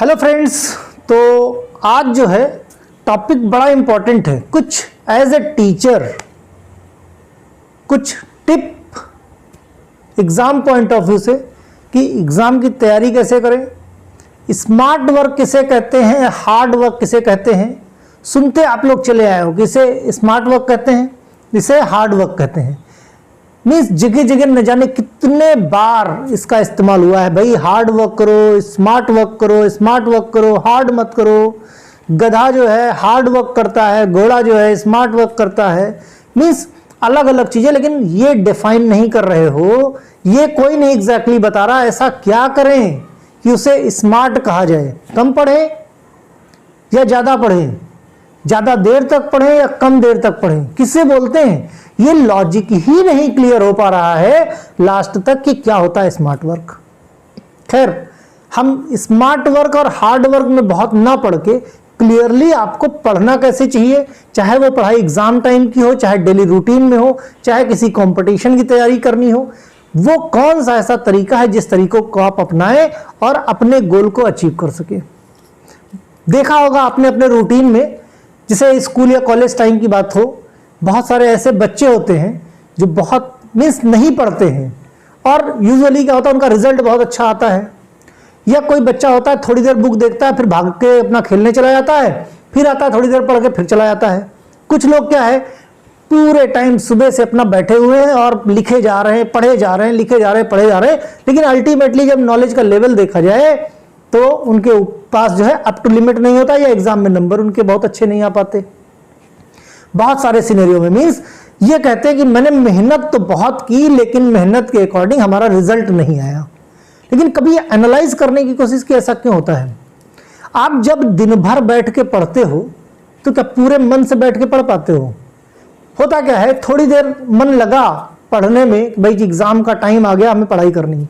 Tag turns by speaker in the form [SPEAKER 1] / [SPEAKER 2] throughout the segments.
[SPEAKER 1] Hello friends, तो आज जो है टॉपिक बड़ा इंपॉर्टेंट है। कुछ एज ए टीचर कुछ tip exam point of view से कि एग्ज़ाम की तैयारी कैसे करें, स्मार्ट वर्क किसे कहते हैं, हार्ड वर्क किसे कहते हैं। सुनते आप लोग चले आए हो कि इसे स्मार्ट वर्क कहते हैं, इसे हार्ड वर्क कहते हैं। मीन्स जगह जगह न जाने कितने बार इसका इस्तेमाल हुआ है। भाई हार्ड वर्क करो, स्मार्ट वर्क करो, स्मार्ट वर्क करो, हार्ड मत करो। गधा जो है हार्ड वर्क करता है, घोड़ा जो है स्मार्ट वर्क करता है। मीन्स अलग अलग चीजें, लेकिन ये डिफाइन नहीं कर रहे हो, ये कोई नहीं एग्जैक्टली बता रहा ऐसा क्या करें कि उसे स्मार्ट कहा जाए। कम पढ़े या ज्यादा पढ़े, ज्यादा देर तक पढ़े या कम देर तक पढ़े, किससे बोलते हैं? ये लॉजिक ही नहीं क्लियर हो पा रहा है लास्ट तक कि क्या होता है स्मार्ट वर्क। खैर, हम स्मार्ट वर्क और हार्ड वर्क में बहुत ना पढ़ के क्लियरली आपको पढ़ना कैसे चाहिए, चाहे वो पढ़ाई एग्जाम टाइम की हो, चाहे डेली रूटीन में हो, चाहे किसी कंपटीशन की तैयारी करनी हो, वो कौन सा ऐसा तरीका है जिस तरीकों को आप अपनाएं और अपने गोल को अचीव कर सके। देखा होगा आपने अपने रूटीन में, जैसे स्कूल या कॉलेज टाइम की बात हो, बहुत सारे ऐसे बच्चे होते हैं जो बहुत मीन्स नहीं पढ़ते हैं और यूजुअली क्या होता है उनका रिजल्ट बहुत अच्छा आता है। या कोई बच्चा होता है थोड़ी देर बुक देखता है, फिर भाग के अपना खेलने चला जाता है, फिर आता है थोड़ी देर पढ़ के फिर चला जाता है। कुछ लोग क्या है पूरे टाइम सुबह से अपना बैठे हुए हैं और लिखे जा रहे हैं, पढ़े जा रहे हैं, लिखे जा रहे हैं, पढ़े जा रहे हैं, लेकिन अल्टीमेटली जब नॉलेज का लेवल देखा जाए तो उनके पास जो है अप टू लिमिट नहीं होता या एग्जाम में नंबर उनके बहुत अच्छे नहीं आ पाते। बहुत सारे सिनेरियो में मीन्स ये कहते हैं कि मैंने मेहनत तो बहुत की लेकिन मेहनत के अकॉर्डिंग हमारा रिजल्ट नहीं आया। लेकिन कभी एनालाइज करने की कोशिश की ऐसा क्यों होता है? आप जब दिन भर बैठ के पढ़ते हो तो क्या पूरे मन से बैठ के पढ़ पाते हो? होता क्या है, थोड़ी देर मन लगा पढ़ने में, भाई एग्जाम का टाइम आ गया हमें पढ़ाई करनी,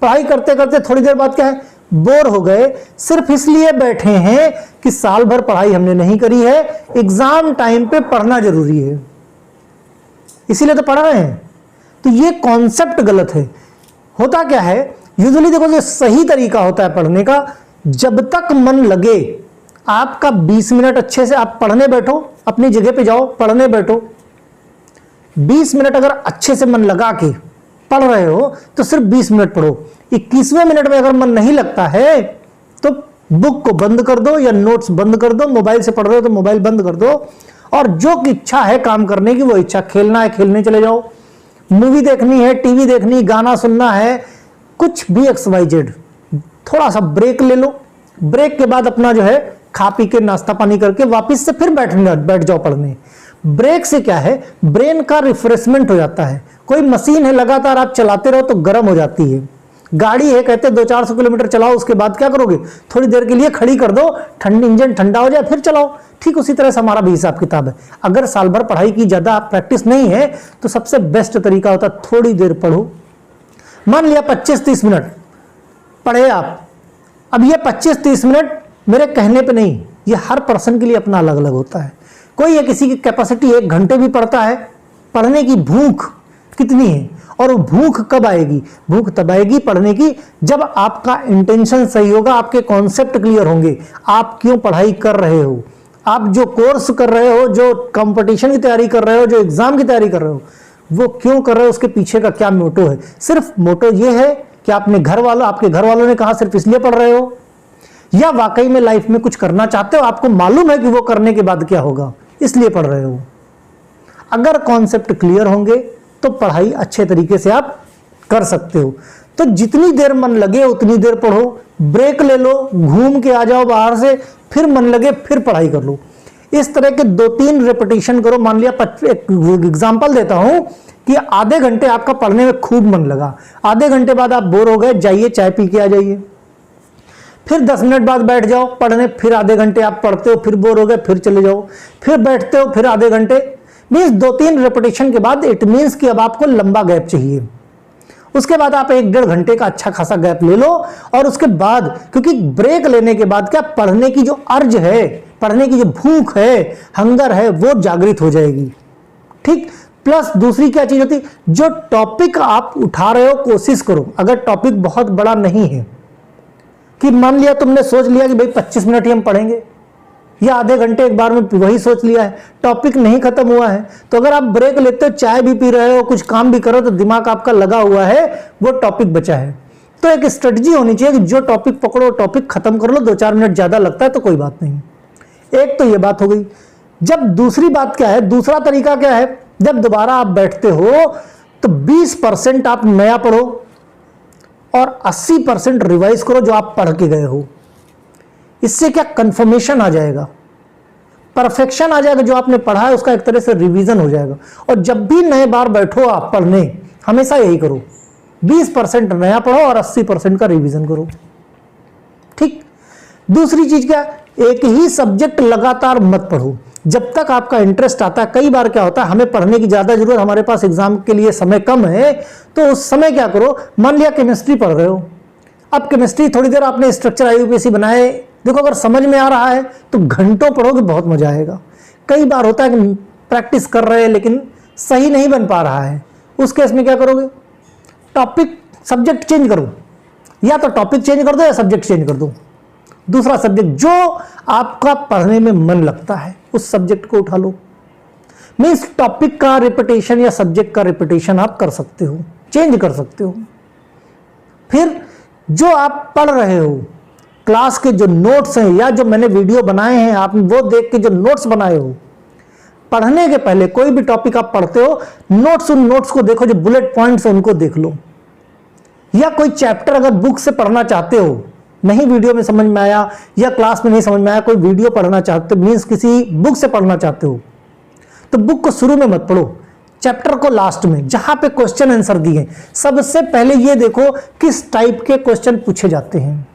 [SPEAKER 1] पढ़ाई करते करते थोड़ी देर बाद क्या है बोर हो गए, सिर्फ इसलिए बैठे हैं कि साल भर पढ़ाई हमने नहीं करी है, एग्जाम टाइम पे पढ़ना जरूरी है, इसीलिए तो पढ़ रहे हैं। तो ये कॉन्सेप्ट गलत है। होता क्या है यूजुअली, देखो जो सही तरीका होता है पढ़ने का, जब तक मन लगे आपका 20 मिनट अच्छे से आप पढ़ने बैठो, अपनी जगह पे जाओ पढ़ने बैठो, 20 मिनट अगर अच्छे से मन लगा के पढ़ रहे हो तो सिर्फ 20 मिनट पढ़ो। 21वें मिनट में अगर मन नहीं लगता है तो बुक को बंद कर दो या नोट्स बंद कर दो, मोबाइल से पढ़ रहे हो तो मोबाइल बंद कर दो, और जो इच्छा है काम करने की वो इच्छा, खेलना है खेलने चले जाओ, मूवी देखनी है, टीवी देखनी, गाना सुनना है, कुछ भी XYZ, थोड़ा सा ब्रेक ले लो। ब्रेक के बाद अपना जो है खा पी के नाश्ता पानी करके वापस से फिर बैठ जाओ पढ़ने। ब्रेक से क्या है ब्रेन का रिफ्रेशमेंट हो जाता है। कोई मशीन है लगातार आप चलाते रहो तो गर्म हो जाती है, गाड़ी है कहते 200-400 किलोमीटर चलाओ, उसके बाद क्या करोगे थोड़ी देर के लिए खड़ी कर दो, इंजन ठंडा हो जाए फिर चलाओ। ठीक उसी तरह से हमारा भी हिसाब किताब है। अगर साल भर पढ़ाई की ज्यादा प्रैक्टिस नहीं है तो सबसे बेस्ट तरीका होता है थोड़ी देर पढ़ो। मान लिया 25-30 मिनट पढ़े आप। अब ये 25-30 मिनट मेरे कहने पे नहीं, ये हर पर्सन के लिए अपना अलग अलग होता है। कोई है किसी की कैपेसिटी 1 घंटे भी पढ़ता है, पढ़ने की भूख कितनी है, और वो भूख कब आएगी? भूख तब आएगी पढ़ने की जब आपका इंटेंशन सही होगा, आपके कॉन्सेप्ट क्लियर होंगे, आप क्यों पढ़ाई कर रहे हो, आप जो कोर्स कर रहे हो, जो कंपटीशन की तैयारी कर रहे हो, जो एग्जाम की तैयारी कर रहे हो, वो क्यों कर रहे हो, उसके पीछे का क्या मोटो है। सिर्फ मोटो ये है कि आपके घर वालों ने कहा सिर्फ इसलिए पढ़ रहे हो, या वाकई में लाइफ में कुछ करना चाहते हो, आपको मालूम है कि वो करने के बाद क्या होगा इसलिए पढ़ रहे हो। अगर कॉन्सेप्ट क्लियर होंगे तो पढ़ाई अच्छे तरीके से आप कर सकते हो। तो जितनी देर मन लगे उतनी देर पढ़ो, ब्रेक ले लो, घूम के आ जाओ बाहर से, फिर मन लगे फिर पढ़ाई कर लो। इस तरह के 2-3 रेपिटेशन करो। मान लिया एक एग्जांपल देता हूं कि आधे घंटे आपका पढ़ने में खूब मन लगा, आधे घंटे बाद आप बोर हो गए, जाइए चाय पी के आ जाइए, फिर 10 मिनट बाद बैठ जाओ पढ़ने, फिर आधे घंटे आप पढ़ते हो, फिर बोर हो गए फिर चले जाओ, फिर बैठते हो, फिर आधे घंटे। मीन्स 2-3 रेपिटेशन के बाद इट मीन्स कि अब आपको लंबा गैप चाहिए। उसके बाद आप 1-1.5 घंटे का अच्छा खासा गैप ले लो, और उसके बाद क्योंकि ब्रेक लेने के बाद क्या पढ़ने की जो अर्ज है, पढ़ने की जो भूख है, हंगर है, वो जागृत हो जाएगी। ठीक, प्लस दूसरी क्या चीज होती, जो टॉपिक आप उठा रहे हो कोशिश करो, अगर टॉपिक बहुत बड़ा नहीं है कि मान लिया तुमने सोच लिया कि भाई 25 मिनट ही हम पढ़ेंगे, या आधे घंटे एक बार में वही सोच लिया है, टॉपिक नहीं खत्म हुआ है, तो अगर आप ब्रेक लेते हो, चाय भी पी रहे हो, कुछ काम भी करो, तो दिमाग आपका लगा हुआ है, वो टॉपिक बचा है। तो एक स्ट्रेटजी होनी चाहिए कि जो टॉपिक पकड़ो टॉपिक खत्म कर लो, 2-4 मिनट ज्यादा लगता है तो कोई बात नहीं। एक तो ये बात हो गई। जब दूसरी बात क्या है, दूसरा तरीका क्या है, जब दोबारा आप बैठते हो तो 20% आप नया पढ़ो और 80% रिवाइज करो जो आप पढ़ के गए हो। इससे क्या कंफर्मेशन आ जाएगा, परफेक्शन आ जाएगा, जो आपने पढ़ा है उसका एक तरह से रिवीजन हो जाएगा। और जब भी नए बार बैठो आप पढ़ने, हमेशा यही करो, 20% नया पढ़ो और 80% का रिवीजन करो। ठीक। दूसरी चीज क्या, एक ही सब्जेक्ट लगातार मत पढ़ो जब तक आपका इंटरेस्ट आता है। कई बार क्या होता है, हमें पढ़ने की ज्यादा जरूरत, हमारे पास एग्जाम के लिए समय कम है, तो उस समय क्या करो, मान लिया केमिस्ट्री पढ़ रहे हो, अब केमिस्ट्री थोड़ी देर आपने स्ट्रक्चर आईयूपीएसी बनाए, देखो अगर समझ में आ रहा है तो घंटों पढ़ोगे, बहुत मजा आएगा। कई बार होता है कि प्रैक्टिस कर रहे हैं लेकिन सही नहीं बन पा रहा है, उस केस में क्या करोगे, टॉपिक सब्जेक्ट चेंज करो, या तो टॉपिक चेंज कर दो या सब्जेक्ट चेंज कर दो। दूसरा सब्जेक्ट जो आपका पढ़ने में मन लगता है उस सब्जेक्ट को उठा लो। मीन्स टॉपिक का रिपीटेशन या सब्जेक्ट का रिपीटेशन आप कर सकते हो, चेंज कर सकते हो। फिर जो आप पढ़ रहे हो, क्लास के जो नोट्स हैं या जो मैंने वीडियो बनाए हैं, आपने वो देख के जो नोट्स बनाए हो, पढ़ने के पहले कोई भी टॉपिक आप पढ़ते हो, नोट्स, उन नोट्स को देखो, जो बुलेट पॉइंट्स हैं उनको देख लो। या कोई चैप्टर अगर बुक से पढ़ना चाहते हो, नहीं वीडियो में समझ में आया या क्लास में नहीं समझ में आया, कोई वीडियो पढ़ना चाहते हो, मीन्स किसी बुक से पढ़ना चाहते हो, तो बुक को शुरू में मत पढ़ो, चैप्टर को लास्ट में, जहां पे क्वेश्चन आंसर दिए, सबसे पहले ये देखो किस टाइप के क्वेश्चन पूछे जाते हैं,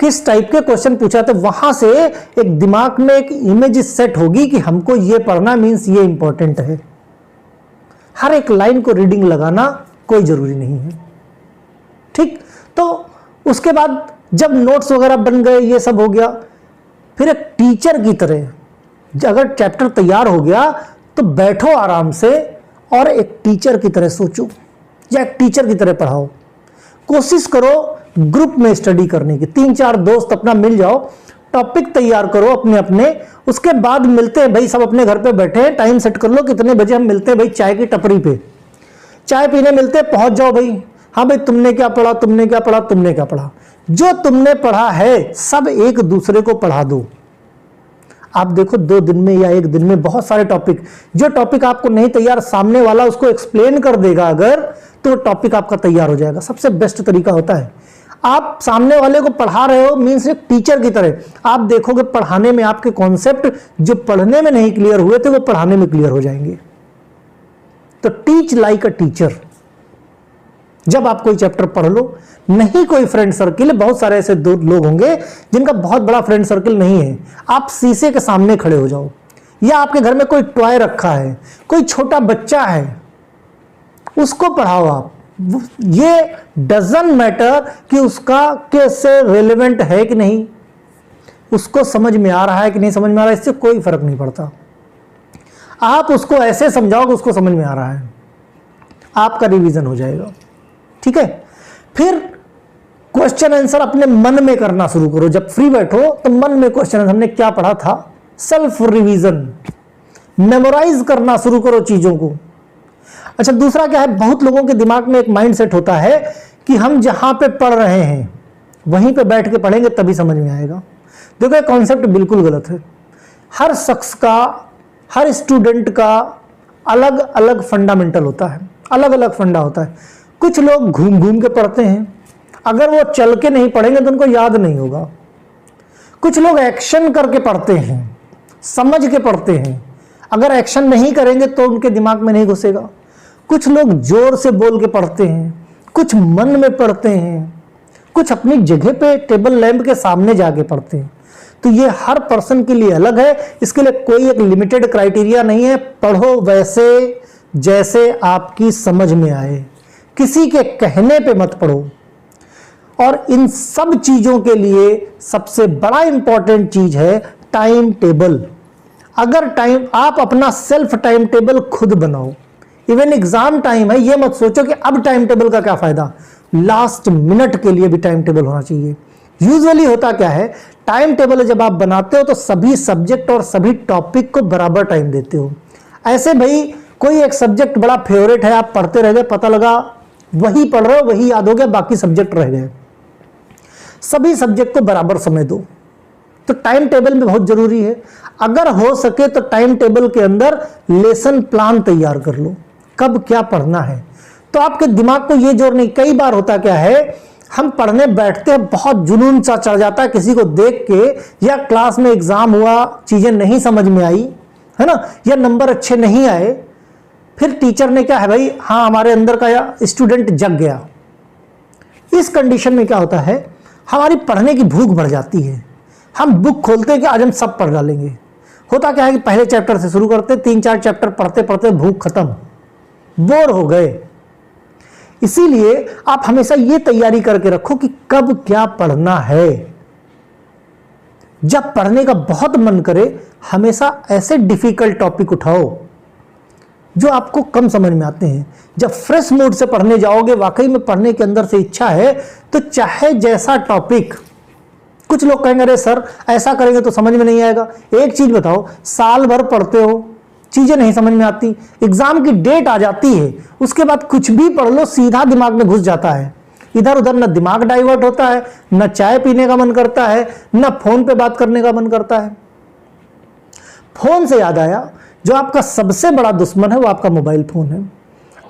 [SPEAKER 1] किस टाइप के क्वेश्चन पूछा, तो वहां से एक दिमाग में एक इमेज सेट होगी कि हमको ये पढ़ना, मीन्स ये इंपॉर्टेंट है। हर एक लाइन को रीडिंग लगाना कोई जरूरी नहीं है। ठीक। तो उसके बाद जब नोट्स वगैरह बन गए, ये सब हो गया, फिर एक टीचर की तरह अगर चैप्टर तैयार हो गया तो बैठो आराम से और एक टीचर की तरह सोचो या एक टीचर की तरह पढ़ाओ। कोशिश करो ग्रुप में स्टडी करने की, 3-4 दोस्त अपना मिल जाओ, टॉपिक तैयार करो अपने अपने, उसके बाद मिलते हैं भाई, सब अपने घर पे बैठे हैं, टाइम सेट कर लो कितने बजे हम मिलते हैं भाई, चाय की टपरी पे चाय पीने मिलते हैं, पहुंच जाओ भाई, हाँ भाई तुमने क्या पढ़ा, तुमने क्या पढ़ा, तुमने क्या पढ़ा, जो तुमने पढ़ा है सब एक दूसरे को पढ़ा दो। आप देखो 2 दिन में या 1 दिन में बहुत सारे टॉपिक, जो टॉपिक आपको नहीं तैयार, सामने वाला उसको एक्सप्लेन कर देगा अगर, तो टॉपिक आपका तैयार हो जाएगा। सबसे बेस्ट तरीका होता है, आप सामने वाले को पढ़ा रहे हो, मीन्स एक टीचर की तरह, आप देखोगे पढ़ाने में आपके कॉन्सेप्ट जो पढ़ने में नहीं क्लियर हुए थे वो पढ़ाने में क्लियर हो जाएंगे। तो टीच लाइक अ टीचर। जब आप कोई चैप्टर पढ़ लो, नहीं कोई फ्रेंड सर्किल, बहुत सारे ऐसे लोग होंगे जिनका बहुत बड़ा फ्रेंड सर्किल नहीं है, आप शीशे के सामने खड़े हो जाओ, या आपके घर में कोई टॉय रखा है, कोई छोटा बच्चा है, उसको पढ़ाओ आप। ये डजंट मैटर कि उसका कैसे रेलेवेंट है कि नहीं, उसको समझ में आ रहा है कि नहीं समझ में आ रहा है, इससे कोई फर्क नहीं पड़ता। आप उसको ऐसे समझाओ कि उसको समझ में आ रहा है, आपका रिवीजन हो जाएगा। ठीक है। फिर क्वेश्चन आंसर अपने मन में करना शुरू करो, जब फ्री बैठो तो मन में क्वेश्चन आंसर, हमने क्या पढ़ा था, सेल्फ रिवीजन, मेमोराइज करना शुरू करो चीजों को। अच्छा, दूसरा क्या है, बहुत लोगों के दिमाग में एक माइंड सेट होता है कि हम जहां पे पढ़ रहे हैं वहीं पे बैठ के पढ़ेंगे तभी समझ में आएगा। देखो ये कॉन्सेप्ट बिल्कुल गलत है। हर शख्स का, हर स्टूडेंट का अलग अलग फंडामेंटल होता है, अलग अलग फंडा होता है। कुछ लोग घूम घूम के पढ़ते हैं, अगर वो चल के नहीं पढ़ेंगे तो उनको याद नहीं होगा। कुछ लोग एक्शन करके पढ़ते हैं, समझ के पढ़ते हैं, अगर एक्शन नहीं करेंगे तो उनके दिमाग में नहीं घुसेगा। कुछ लोग जोर से बोल के पढ़ते हैं, कुछ मन में पढ़ते हैं, कुछ अपनी जगह पे टेबल लैंप के सामने जाके पढ़ते हैं। तो ये हर पर्सन के लिए अलग है, इसके लिए कोई एक लिमिटेड क्राइटेरिया नहीं है। पढ़ो वैसे जैसे आपकी समझ में आए, किसी के कहने पे मत पढ़ो। और इन सब चीजों के लिए सबसे बड़ा इंपॉर्टेंट चीज है टाइम टेबल। अगर आप अपना सेल्फ टाइम टेबल खुद बनाओ, इवन एग्जाम टाइम है, ये मत सोचो कि अब टाइम टेबल का क्या फायदा। लास्ट मिनट के लिए भी टाइम टेबल होना चाहिए। यूजुअली होता क्या है, टाइम टेबल जब आप बनाते हो तो सभी सब्जेक्ट और सभी टॉपिक को बराबर टाइम देते हो। ऐसे भाई कोई एक सब्जेक्ट बड़ा फेवरेट है, आप पढ़ते रह गए, पता लगा वही पढ़ रहे हो, वही याद हो गया, बाकी सब्जेक्ट रह गए। सभी सब्जेक्ट को बराबर समय दो। तो टाइम टेबल में बहुत जरूरी है। अगर हो सके तो टाइम टेबल के अंदर लेसन प्लान तैयार कर लो, कब क्या पढ़ना है। तो आपके दिमाग को ये जोर नहीं। कई बार होता क्या है, हम पढ़ने बैठते हैं, बहुत जुनून सा चढ़ जाता है किसी को देख के, या क्लास में एग्जाम हुआ, चीजें नहीं समझ में आई, है ना, या नंबर अच्छे नहीं आए, फिर टीचर ने क्या है भाई, हाँ हमारे अंदर का स्टूडेंट जग गया। इस कंडीशन में क्या होता है, हमारी पढ़ने की भूख बढ़ जाती है। हम बुक खोलते हैं कि आज हम सब पढ़ डालेंगे। होता क्या है कि पहले चैप्टर से शुरू करते, 3-4 चैप्टर पढ़ते पढ़ते भूख खत्म, बोर हो गए। इसीलिए आप हमेशा ये तैयारी करके रखो कि कब क्या पढ़ना है। जब पढ़ने का बहुत मन करे, हमेशा ऐसे डिफिकल्ट टॉपिक उठाओ जो आपको कम समझ में आते हैं। जब फ्रेश मूड से पढ़ने जाओगे, वाकई में पढ़ने के अंदर से इच्छा है, तो चाहे जैसा टॉपिक, कुछ लोग कहेंगे अरे सर ऐसा करेंगे तो समझ में नहीं आएगा। एक चीज बताओ, साल भर पढ़ते हो, चीजें नहीं समझ में आती, एग्जाम की डेट आ जाती है, उसके बाद कुछ भी पढ़ लो सीधा दिमाग में घुस जाता है। इधर उधर न दिमाग डाइवर्ट होता है, न चाय पीने का मन करता है, न फोन पे बात करने का मन करता है। फोन से याद आया, जो आपका सबसे बड़ा दुश्मन है वो आपका मोबाइल फोन है।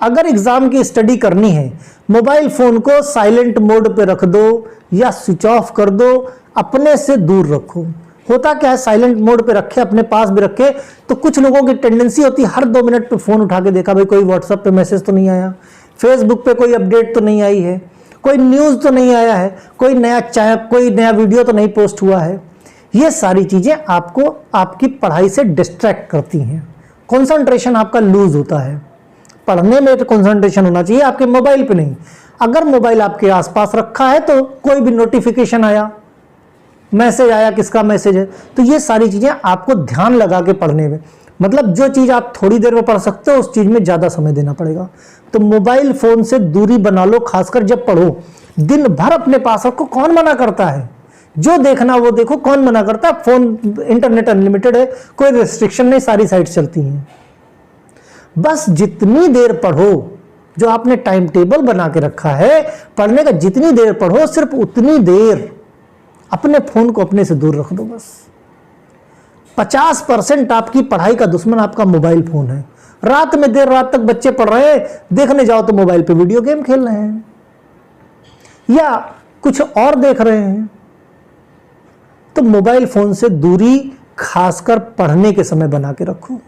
[SPEAKER 1] अगर एग्जाम की स्टडी करनी है, मोबाइल फोन को साइलेंट मोड पे रख दो या स्विच ऑफ कर दो, अपने से दूर रखो। होता क्या है, साइलेंट मोड पे रखे, अपने पास भी रखे, तो कुछ लोगों की टेंडेंसी होती है हर 2 मिनट पे फोन उठा के देखा, भाई कोई व्हाट्सएप पे मैसेज तो नहीं आया, फेसबुक पे कोई अपडेट तो नहीं आई है, कोई न्यूज तो नहीं आया है, कोई नया वीडियो तो नहीं पोस्ट हुआ है। ये सारी चीजें आपको आपकी पढ़ाई से डिस्ट्रैक्ट करती हैं, कंसंट्रेशन आपका लूज होता है। पढ़ने में तो कंसंट्रेशन होना चाहिए, आपके मोबाइल पे नहीं। अगर मोबाइल आपके आसपास रखा है तो कोई भी नोटिफिकेशन आया, मैसेज आया, किसका मैसेज है, तो ये सारी चीजें आपको ध्यान लगा के पढ़ने में, मतलब जो चीज आप थोड़ी देर में पढ़ सकते हो उस चीज में ज्यादा समय देना पड़ेगा। तो मोबाइल फोन से दूरी बना लो, खासकर जब पढ़ो। दिन भर अपने पास रखो, कौन मना करता है, जो देखना वो देखो, कौन मना करता है। फोन, इंटरनेट अनलिमिटेड है, कोई रिस्ट्रिक्शन नहीं, सारी साइट चलती हैं। बस जितनी देर पढ़ो, जो आपने टाइम टेबल बना के रखा है पढ़ने का, जितनी देर पढ़ो सिर्फ उतनी देर अपने फोन को अपने से दूर रख दो। बस 50% आपकी पढ़ाई का दुश्मन आपका मोबाइल फोन है। रात में देर रात तक बच्चे पढ़ रहे हैं, देखने जाओ तो मोबाइल पे वीडियो गेम खेल रहे हैं या कुछ और देख रहे हैं। तो मोबाइल फोन से दूरी खासकर पढ़ने के समय बना के रखो।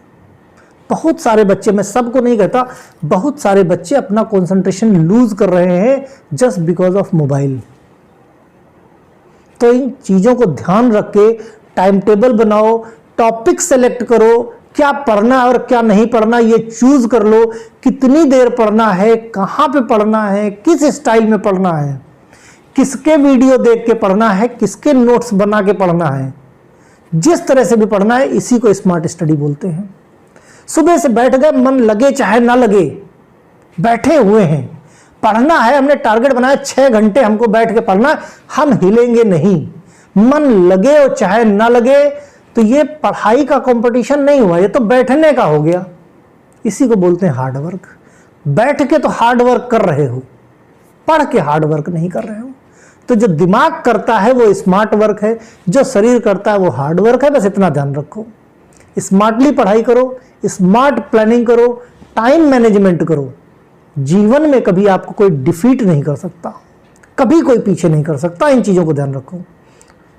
[SPEAKER 1] बहुत सारे बच्चे, मैं सबको नहीं कहता, बहुत सारे बच्चे अपना कंसंट्रेशन लूज कर रहे हैं जस्ट बिकॉज ऑफ मोबाइल। तो इन चीजों को ध्यान रख के टाइम टेबल बनाओ, टॉपिक सेलेक्ट करो, क्या पढ़ना है और क्या नहीं पढ़ना ये चूज कर लो, कितनी देर पढ़ना है, कहां पे पढ़ना है, किस स्टाइल में पढ़ना है, किसके वीडियो देख के पढ़ना है, किसके नोट्स बना के पढ़ना है, जिस तरह से भी पढ़ना है, इसी को स्मार्ट स्टडी बोलते हैं। सुबह से बैठ गए, मन लगे चाहे ना लगे, बैठे हुए हैं, पढ़ना है, हमने टारगेट बनाया 6 घंटे हमको बैठ के पढ़ना, हम हिलेंगे नहीं, मन लगे और चाहे ना लगे। तो ये पढ़ाई का कंपटीशन नहीं हुआ, ये तो बैठने का हो गया। इसी को बोलते हैं हार्ड वर्क। बैठ के तो हार्ड वर्क कर रहे हो, पढ़ के हार्ड वर्क नहीं कर रहे हो। तो जो दिमाग करता है वो स्मार्ट वर्क है, जो शरीर करता है वो हार्ड वर्क है। बस इतना ध्यान रखो, स्मार्टली पढ़ाई करो, स्मार्ट प्लानिंग करो, टाइम मैनेजमेंट करो। जीवन में कभी आपको कोई डिफीट नहीं कर सकता, कभी कोई पीछे नहीं कर सकता। इन चीजों को ध्यान रखो।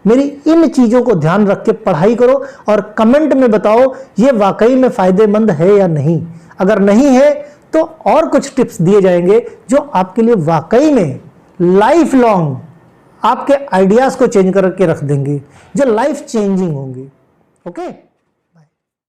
[SPEAKER 1] मेरी इन चीजों को ध्यान रख के पढ़ाई करो और कमेंट में बताओ ये वाकई में फायदेमंद है या नहीं। अगर नहीं है तो और कुछ टिप्स दिए जाएंगे जो आपके लिए वाकई में लाइफ लॉन्ग आपके आइडियाज को चेंज करके रख देंगे, जो लाइफ चेंजिंग होंगे। ओके।